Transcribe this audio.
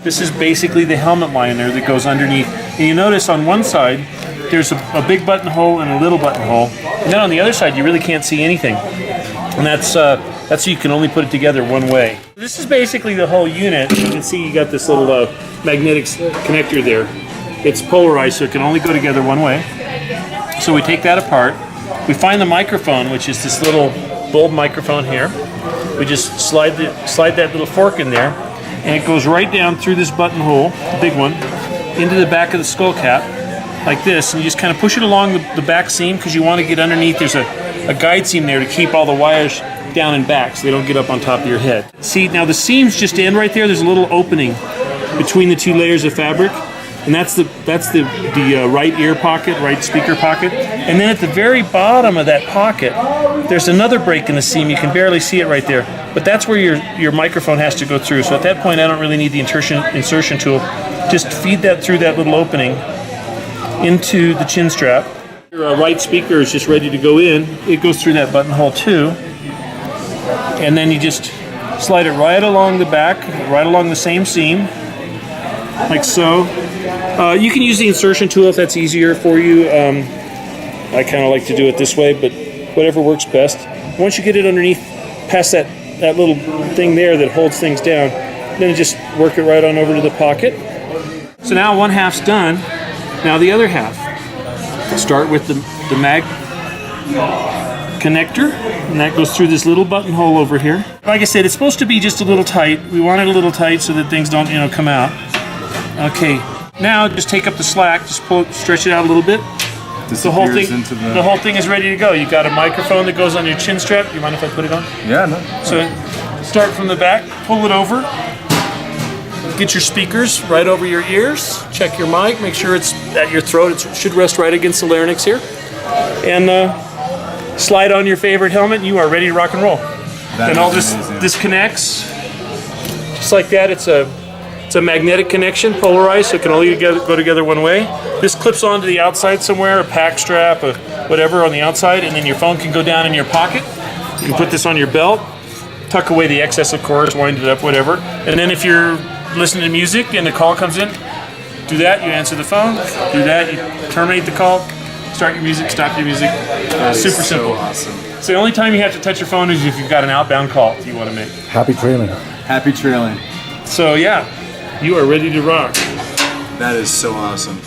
This is basically the helmet liner that goes underneath. And you notice on one side, there's a big buttonhole and a little buttonhole. And then on the other side, you really can't see anything. And that's so you can only put it together one way. This is basically the whole unit. You can see you got this little magnetic connector there. It's polarized, so it can only go together one way. So we take that apart. We find the microphone, which is this little bulb microphone here. We just slide that little fork in there, and it goes right down through this buttonhole, the big one, into the back of the skull cap, like this. And you just kind of push it along the back seam because you want to get underneath. There's a guide seam there to keep all the wires down and back so they don't get up on top of your head. See, now the seams just end right there. There's a little opening between the two layers of fabric, and that's the right ear pocket, right speaker pocket. And then at the very bottom of that pocket, there's another break in the seam. You can barely see it right there, but that's where your microphone has to go through. So at that point, I don't really need the insertion tool. Just feed that through that little opening into the chin strap. Your right speaker is just ready to go in. It goes through that buttonhole too. And then you just slide it right along the back, right along the same seam, like so. You can use the insertion tool if that's easier for you. I kind of like to do it this way, but whatever works best. Once you get it underneath, past that little thing there that holds things down, then just work it right on over to the pocket. So now one half's done. Now the other half. Start with the mag connector, and that goes through this little buttonhole over here. Like I said, it's supposed to be just a little tight. We want it a little tight so that things don't, come out. Okay, now just take up the slack, just stretch it out a little bit. The whole thing is ready to go. You've got a microphone that goes on your chin strap. You mind if I put it on? Yeah, no. So start from the back, pull it over. Get your speakers right over your ears. Check your mic. Make sure it's at your throat. It should rest right against the larynx here. And slide on your favorite helmet. And you are ready to rock and roll. And all this connects just like that. It's a magnetic connection, polarized, so it can only go together one way. This clips onto the outside somewhere, a pack strap, whatever on the outside, and then your phone can go down in your pocket. You can put this on your belt, tuck away the excess, of course, wind it up, whatever. And then if you're listening to music and the call comes in, do that, you answer the phone, do that, you terminate the call, start your music, stop your music. Super simple. Awesome. So the only time you have to touch your phone is if you've got an outbound call you want to make. Happy trailing. Happy trailing. So yeah, you are ready to rock. That is so awesome.